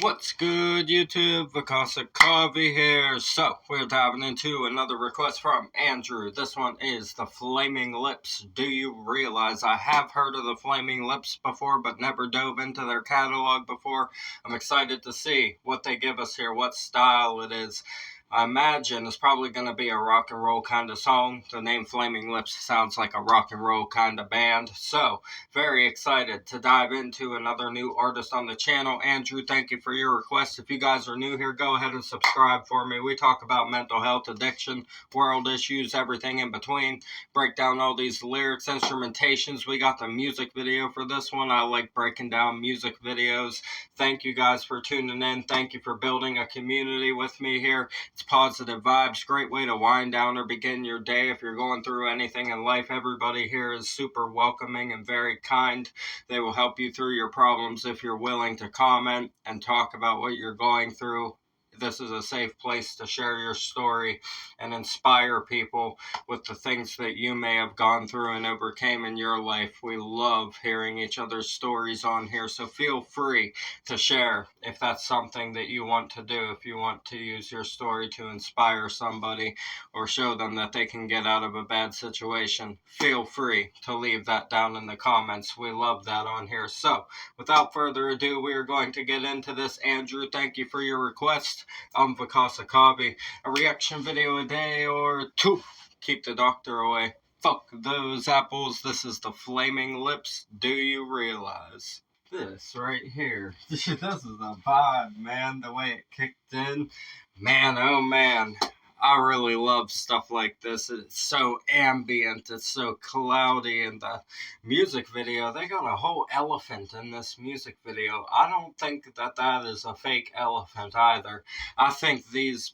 What's good, YouTube? Vakasa Coffee here. So, we're diving into another request from Andrew. This one is the Flaming Lips. Do you realize I have heard of the Flaming Lips before, but never dove into their catalog before? I'm excited to see what they give us here, what style it is. I imagine it's probably going to be a rock and roll kind of song. The name Flaming Lips sounds like a rock and roll kind of band. So, very excited to dive into another new artist on the channel. Andrew, thank you for your request. If you guys are new here, go ahead and subscribe for me. We talk about mental health, addiction, world issues, everything in between. Break down all these lyrics, instrumentations. We got the music video for this one. I like breaking down music videos. Thank you guys for tuning in. Thank you for building a community with me here. It's positive vibes. Great way to wind down or begin your day if you're going through anything in life. Everybody here is super welcoming and very kind. They will help you through your problems if you're willing to comment and talk about what you're going through. This is a safe place to share your story and inspire people with the things that you may have gone through and overcame in your life. We love hearing each other's stories on here, so feel free to share if that's something that you want to do. If you want to use your story to inspire somebody or show them that they can get out of a bad situation, feel free to leave that down in the comments. We love that on here. So, without further ado, we are going to get into this. Andrew, thank you for your request. I'm Vakasa Kabi. A reaction video a day or two. Keep the doctor away. Fuck those apples. This is the Flaming Lips. Do you realize? This right here. This is a vibe, man. The way it kicked in. Man, oh man. I really love stuff like this. It's so ambient, it's so cloudy, and the music video, they got a whole elephant in this music video. I don't think that is a fake elephant either. I think these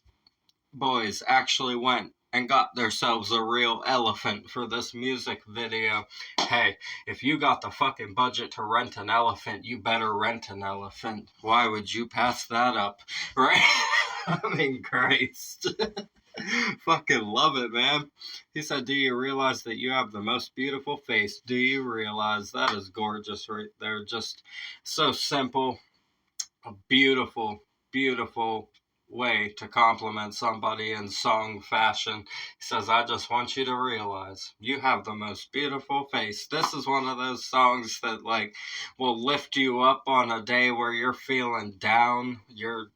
boys actually went and got themselves a real elephant for this music video. Hey, if you got the fucking budget to rent an elephant, you better rent an elephant. Why would you pass that up, right? I mean, Christ. Fucking love it, man. He said, do you realize that you have the most beautiful face? Do you realize? That is gorgeous right there. Just so simple. A beautiful, beautiful way to compliment somebody in song fashion. He says, I just want you to realize you have the most beautiful face. This is one of those songs that like will lift you up on a day where you're feeling down. You're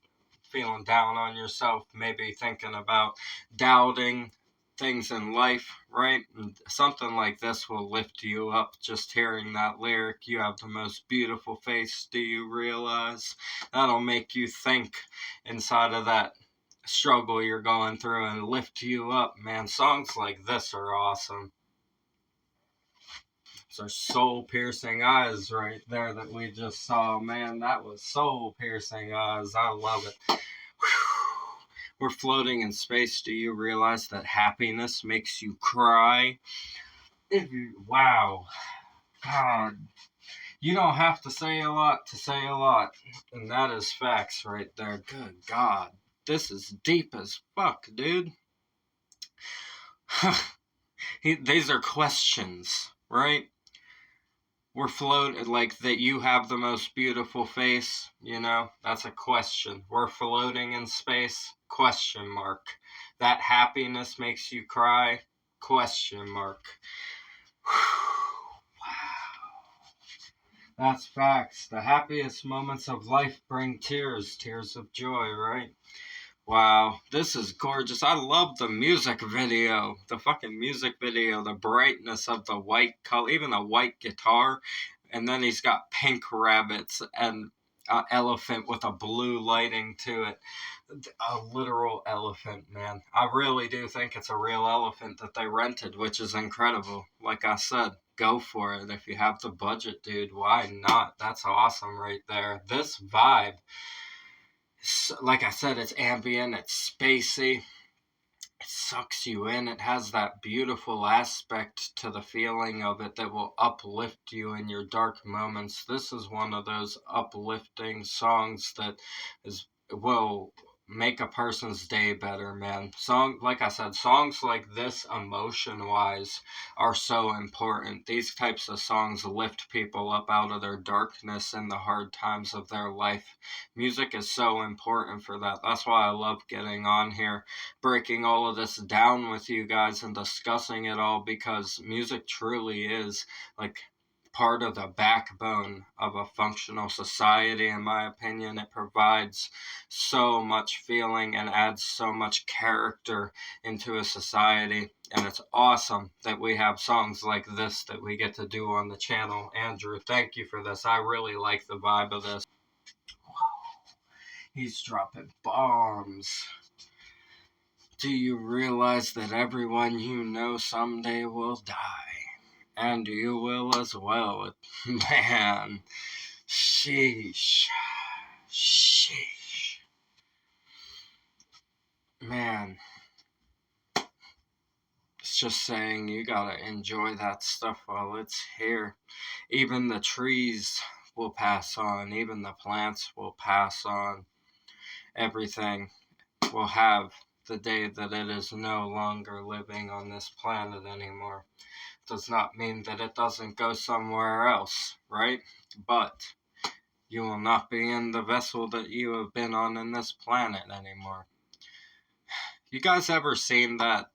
feeling down on yourself, maybe thinking about doubting things in life, right? And something like this will lift you up. Just hearing that lyric, you have the most beautiful face, do you realize? That'll make you think inside of that struggle you're going through and lift you up, man. Songs like this are awesome. Our soul piercing eyes right there that we just saw, man. That was soul piercing eyes. I love it. Whew. We're floating in space. Do you realize that happiness makes you cry? Wow. God. You don't have to say a lot to say a lot. And that is facts right there. Good God. This is deep as fuck, dude. These are questions, right? We're floating, like that you have the most beautiful face, you know, that's a question. We're floating in space, question mark. That happiness makes you cry, question mark. Wow. That's facts. The happiest moments of life bring tears, tears of joy, right? Wow, this is gorgeous. I love the music video. The fucking music video, the brightness of the white color, even the white guitar. And then he's got pink rabbits and an elephant with a blue lighting to it. A literal elephant, man. I really do think it's a real elephant that they rented, which is incredible. Like I said, go for it. If you have the budget, dude, why not? That's awesome right there. This vibe, like I said, it's ambient, it's spacey, it sucks you in, it has that beautiful aspect to the feeling of it that will uplift you in your dark moments. This is one of those uplifting songs that will make a person's day better, man. Like I said, songs like this, emotion-wise, are so important. These types of songs lift people up out of their darkness and the hard times of their life. Music is so important for that. That's why I love getting on here, breaking all of this down with you guys and discussing it all, because music truly is like part of the backbone of a functional society, in my opinion. It provides so much feeling and adds so much character into a society. And it's awesome that we have songs like this that we get to do on the channel. Andrew, thank you for this. I really like the vibe of this. He's dropping bombs. Do you realize that everyone you know someday will die? And you will as well. Man, sheesh. Sheesh. Man. It's just saying you gotta enjoy that stuff while it's here. Even the trees will pass on. Even the plants will pass on. Everything will have the day that it is no longer living on this planet anymore. Does not mean that it doesn't go somewhere else, right? But you will not be in the vessel that you have been on in this planet anymore. You guys ever seen that,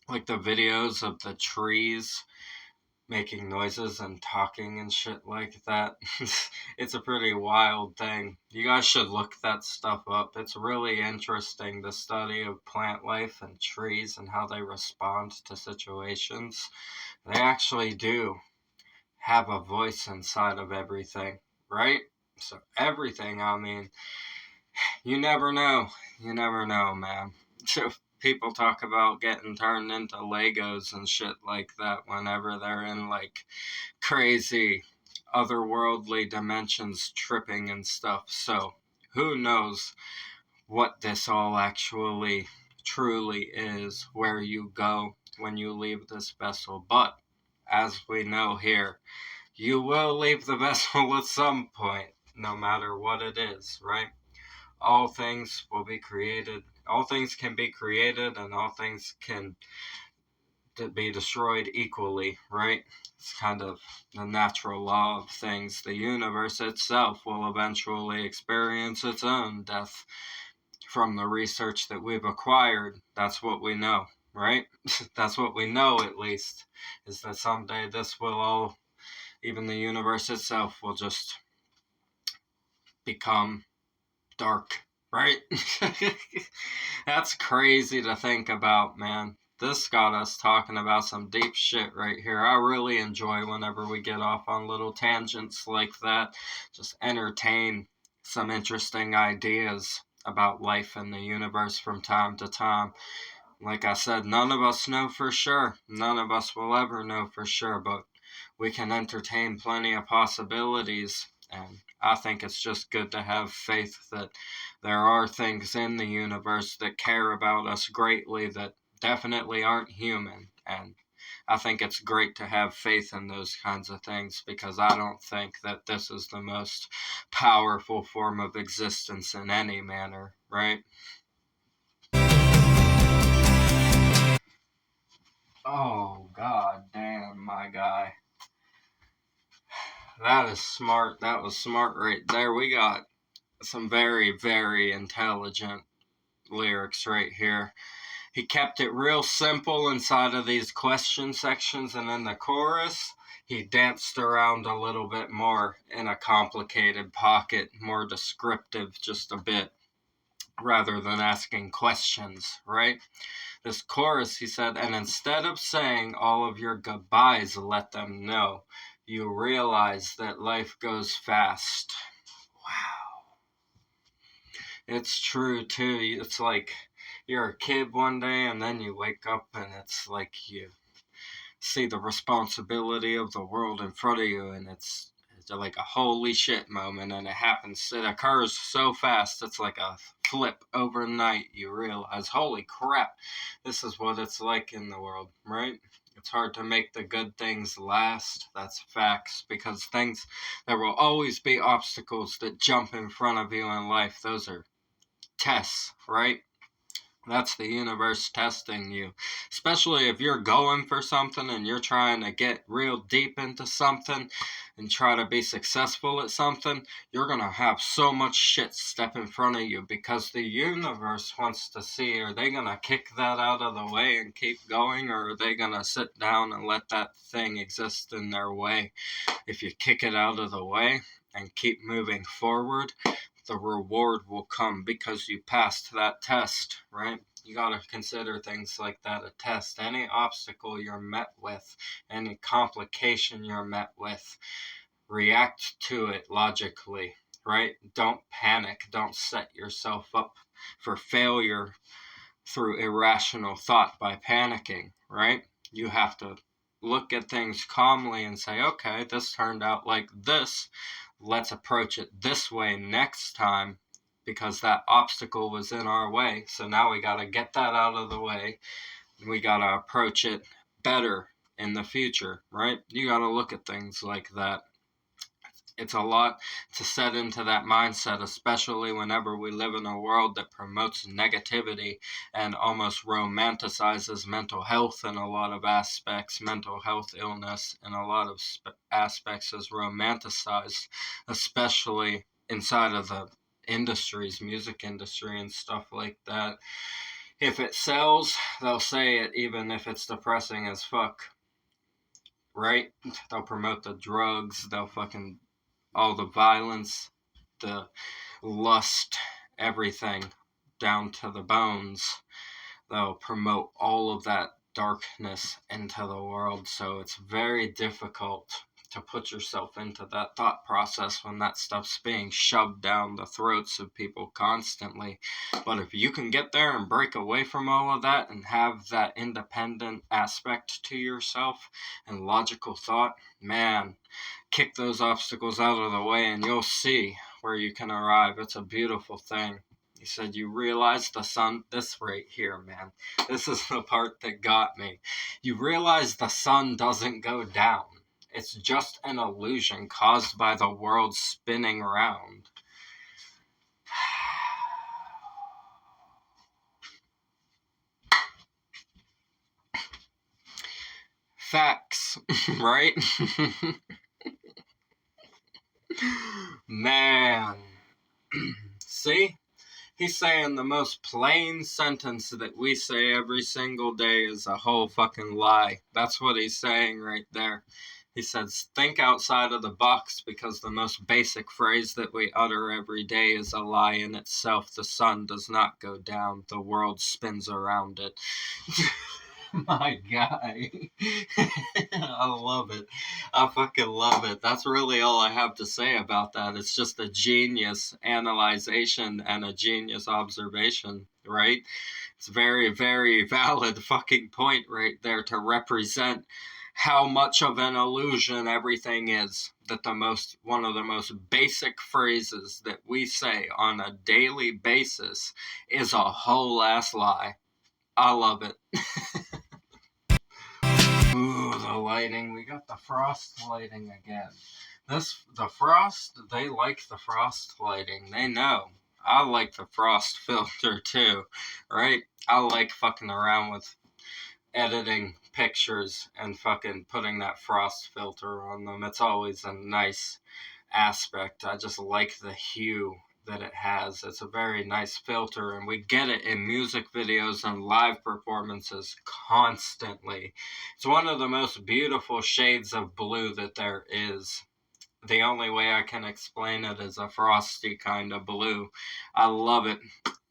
like the videos of the trees making noises and talking and shit like that? It's a pretty wild thing. You guys should look that stuff up. It's really interesting, the study of plant life and trees and how they respond to situations. They actually do have a voice inside of everything, right? So everything, I mean, you never know. You never know, man. People talk about getting turned into Legos and shit like that whenever they're in like crazy otherworldly dimensions tripping and stuff. So who knows what this all actually truly is, where you go when you leave this vessel. But as we know here, you will leave the vessel at some point, no matter what it is, right? All things will be created. All things can be created, and all things can be destroyed equally, right? It's kind of the natural law of things. The universe itself will eventually experience its own death. From the research that we've acquired, that's what we know, right? That's what we know, at least, is that someday this will all, even the universe itself, will just become dark, right? That's crazy to think about, man. This got us talking about some deep shit right here. I really enjoy whenever we get off on little tangents like that. Just entertain some interesting ideas about life and the universe from time to time. Like I said, none of us know for sure. None of us will ever know for sure, but we can entertain plenty of possibilities. And I think it's just good to have faith that there are things in the universe that care about us greatly that definitely aren't human. And I think it's great to have faith in those kinds of things, because I don't think that this is the most powerful form of existence in any manner, right? Oh, god damn, my guy. That is smart. That was smart right there. We got some very, very intelligent lyrics right here. He kept it real simple inside of these question sections, and in the chorus, he danced around a little bit more in a complicated pocket, more descriptive just a bit, rather than asking questions, right? This chorus, he said, and instead of saying all of your goodbyes, let them know you realize that life goes fast. Wow. It's true, too. It's like you're a kid one day, and then you wake up, and it's like you see the responsibility of the world in front of you, and it's like a holy shit moment, and it occurs so fast. It's like a flip overnight. You realize, holy crap, this is what it's like in the world, right? It's hard to make the good things last. That's facts, because there will always be obstacles that jump in front of you in life. Those are tests, right? That's the universe testing you. Especially if you're going for something and you're trying to get real deep into something and try to be successful at something, you're going to have so much shit step in front of you because the universe wants to see, are they going to kick that out of the way and keep going, or are they going to sit down and let that thing exist in their way? If you kick it out of the way and keep moving forward, the reward will come because you passed that test, right? You got to consider things like that a test. Any obstacle you're met with, any complication you're met with, react to it logically, right? Don't panic. Don't set yourself up for failure through irrational thought by panicking, right? You have to look at things calmly and say, okay, this turned out like this. Let's approach it this way next time because that obstacle was in our way. So now we got to get that out of the way. We got to approach it better in the future, right? You got to look at things like that. It's a lot to set into that mindset, especially whenever we live in a world that promotes negativity and almost romanticizes mental health in a lot of aspects. Mental health illness in a lot of aspects is romanticized, especially inside of the industries, music industry and stuff like that. If it sells, they'll say it even if it's depressing as fuck, right? They'll promote the drugs, they'll fucking all the violence, the lust, everything down to the bones. They'll promote all of that darkness into the world. So it's very difficult to put yourself into that thought process when that stuff's being shoved down the throats of people constantly. But if you can get there and break away from all of that and have that independent aspect to yourself and logical thought, man, kick those obstacles out of the way and you'll see where you can arrive. It's a beautiful thing. He said, you realize the sun, this right here, man, this is the part that got me. You realize the sun doesn't go down. It's just an illusion caused by the world spinning around. Facts, right? Man. See? He's saying the most plain sentence that we say every single day is a whole fucking lie. That's what he's saying right there. He says, think outside of the box because the most basic phrase that we utter every day is a lie in itself. The sun does not go down. The world spins around it. My guy. I love it. I fucking love it. That's really all I have to say about that. It's just a genius analyzation and a genius observation, right? It's a very, very valid fucking point right there to represent how much of an illusion everything is. That one of the most basic phrases that we say on a daily basis is a whole ass lie. I love it. Ooh, the lighting. We got the frost lighting again. The frost, they like the frost lighting. They know. I like the frost filter too, right? I like fucking around with editing pictures and fucking putting that frost filter on them. It's always a nice aspect. I just like the hue that it has. It's a very nice filter, and we get it in music videos and live performances constantly. It's one of the most beautiful shades of blue that there is. The only way I can explain it is a frosty kind of blue. I love it.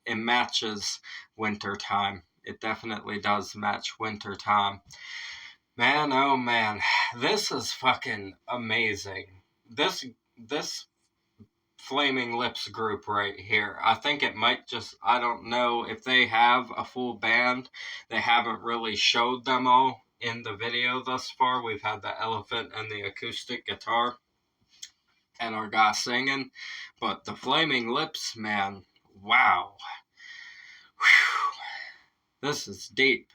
It matches wintertime. It definitely does match wintertime. Man, oh man, this is fucking amazing. This Flaming Lips group right here. I think it might just, I don't know if they have a full band. They haven't really showed them all in the video thus far. We've had the elephant and the acoustic guitar and our guy singing. But the Flaming Lips, man, wow. Whew. This is deep.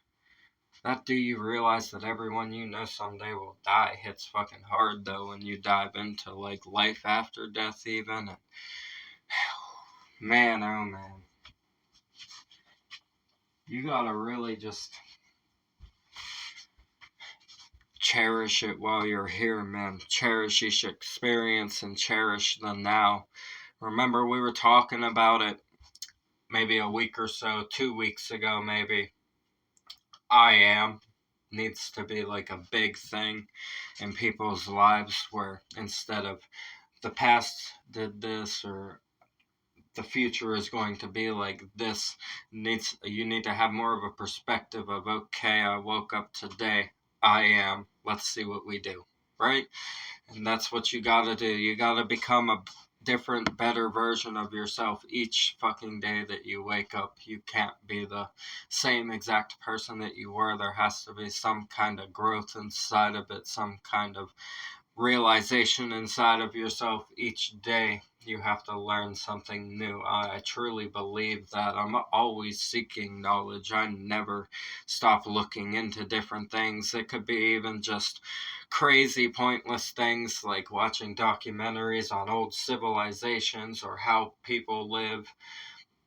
That do you realize that everyone you know someday will die hits fucking hard though when you dive into like life after death even. And, man, oh man. you gotta really just cherish it while you're here, man. Cherish each experience and cherish the now. Remember, we were talking about it maybe a week or so, 2 weeks ago, maybe. I am needs to be like a big thing in people's lives where instead of the past did this or the future is going to be like this, you need to have more of a perspective of, okay, I woke up today, I am, let's see what we do, right? And that's what you gotta do. You gotta become a different, better version of yourself each fucking day that you wake up. You can't be the same exact person that you were. There has to be some kind of growth inside of it, some kind of realization inside of yourself each day. You have to learn something new. I truly believe that. I'm always seeking knowledge. I never stop looking into different things. It could be even just crazy, pointless things like watching documentaries on old civilizations or how people live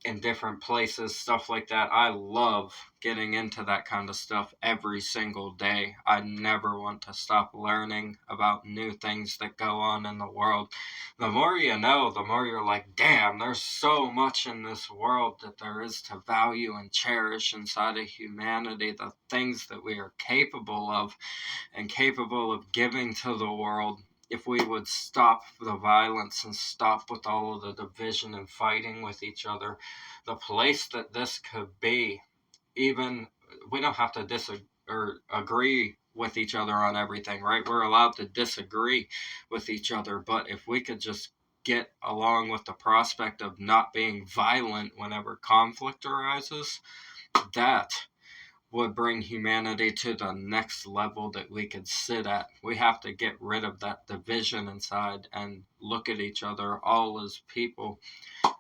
in different places, stuff like that. I love getting into that kind of stuff every single day. I never want to stop learning about new things that go on in the world. The more you know, the more you're like, damn, there's so much in this world that there is to value and cherish inside of humanity, the things that we are capable of and capable of giving to the world. If we would stop the violence and stop with all of the division and fighting with each other, the place that this could be, even we don't have to disagree or agree with each other on everything, right? We're allowed to disagree with each other, but if we could just get along with the prospect of not being violent whenever conflict arises, that would bring humanity to the next level that we could sit at. We have to get rid of that division inside and look at each other all as people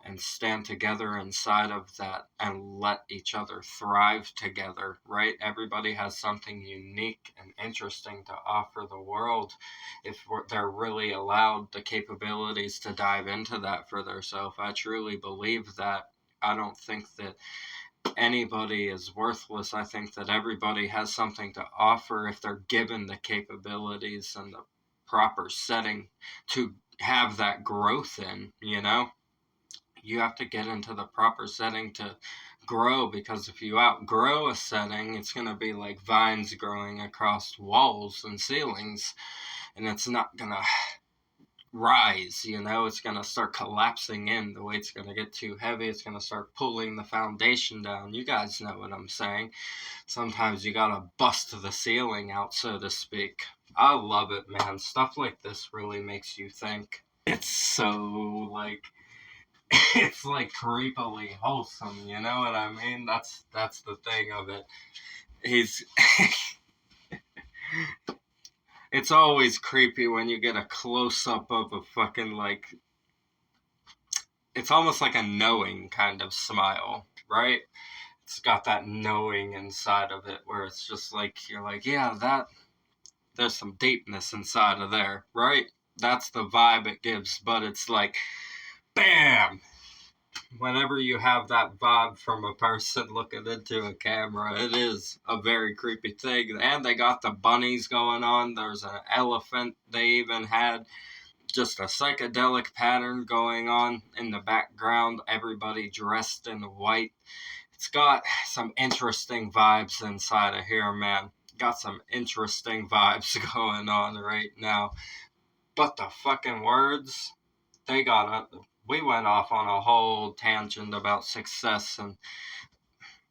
and stand together inside of that and let each other thrive together, right? Everybody has something unique and interesting to offer the world if they're really allowed the capabilities to dive into that for themselves. I truly believe that. I don't think that anybody is worthless. I think that everybody has something to offer if they're given the capabilities and the proper setting to have that growth in, you know? You have to get into the proper setting to grow, because if you outgrow a setting, it's going to be like vines growing across walls and ceilings, and it's not going to rise, you know, it's going to start collapsing in. The weight's going to get too heavy. It's going to start pulling the foundation down. You guys know what I'm saying. Sometimes you got to bust the ceiling out, so to speak. I love it, man. Stuff like this really makes you think. It's so, like, it's like creepily wholesome, you know what I mean? That's the thing of it. He's it's always creepy when you get a close-up of a fucking, like, it's almost like a knowing kind of smile, right? It's got that knowing inside of it where it's just like, you're like, yeah, there's some deepness inside of there, right? That's the vibe it gives, but it's like, bam! Whenever you have that vibe from a person looking into a camera, it is a very creepy thing. And they got the bunnies going on. There's an elephant they even had. Just a psychedelic pattern going on in the background. Everybody dressed in white. It's got some interesting vibes inside of here, man. Got some interesting vibes going on right now. But the fucking words, we went off on a whole tangent about success and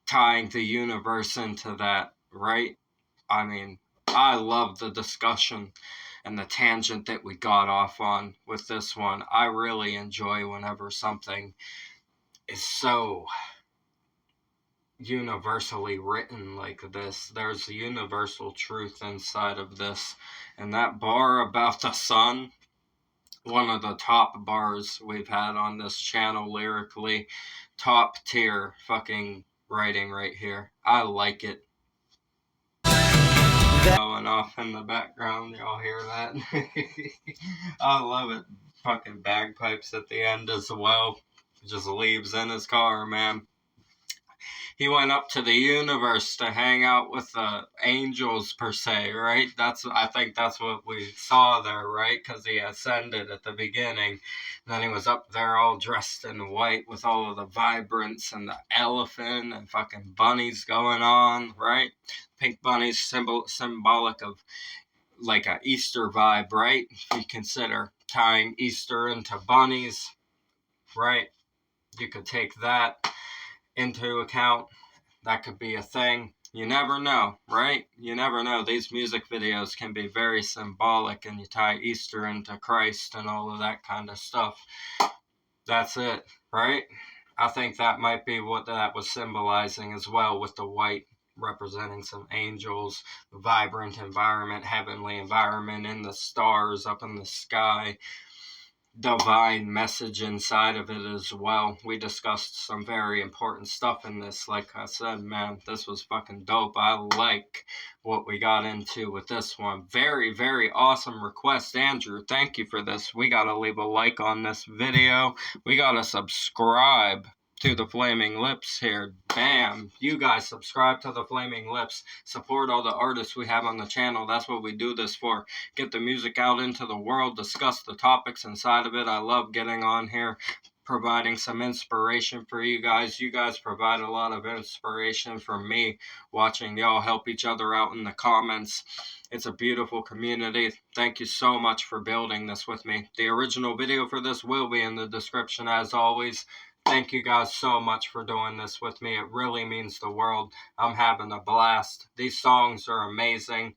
tying the universe into that, right? I mean, I love the discussion and the tangent that we got off on with this one. I really enjoy whenever something is so universally written like this. There's a universal truth inside of this. And that bar about the sun, one of the top bars we've had on this channel lyrically, top tier fucking writing right here. I like it. Going off in the background, y'all hear that? I love it. Fucking bagpipes at the end as well. Just leaves in his car, man. he went up to the universe to hang out with the angels per se, right? I think that's what we saw there, right? Because he ascended at the beginning. And then he was up there all dressed in white with all of the vibrance and the elephant and fucking bunnies going on, right? Pink bunnies, symbolic of like a Easter vibe, right? If you consider tying Easter into bunnies, right? You could take that into account. That could be a thing. You never know, right? You never know. These music videos can be very symbolic, and you tie Easter into Christ and all of that kind of stuff. That's it, right? I think that might be what that was symbolizing as well, with the white representing some angels, vibrant environment, heavenly environment in the stars up in the sky, divine message inside of it as well. We discussed some very important stuff in this. Like I said, man, this was fucking dope. I like what we got into with this one. Very, very awesome request, Andrew. Thank you for this. We gotta leave a like on this video. We gotta subscribe to the Flaming Lips here. Bam! You guys subscribe to the Flaming Lips. Support all the artists we have on the channel. That's what we do this for. Get the music out into the world. Discuss the topics inside of it. I love getting on here, providing some inspiration for you guys. You guys provide a lot of inspiration for me, watching y'all help each other out in the comments. It's a beautiful community. Thank you so much for building this with me. The original video for this will be in the description as always. Thank you guys so much for doing this with me. It really means the world. I'm having a blast. These songs are amazing.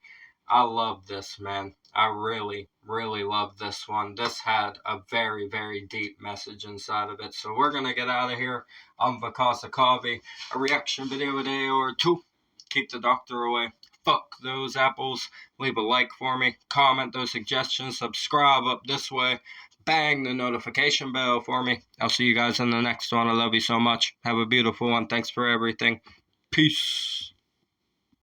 I love this, man. I really, really love this one. This had a very, very deep message inside of it. So we're going to get out of here. I'm Vakasa Kavi. A reaction video a day or two. Keep the doctor away. Fuck those apples. Leave a like for me. Comment those suggestions. Subscribe up this way. Bang the notification bell for me. I'll see you guys in the next one. I love you so much. Have a beautiful one. Thanks for everything. Peace.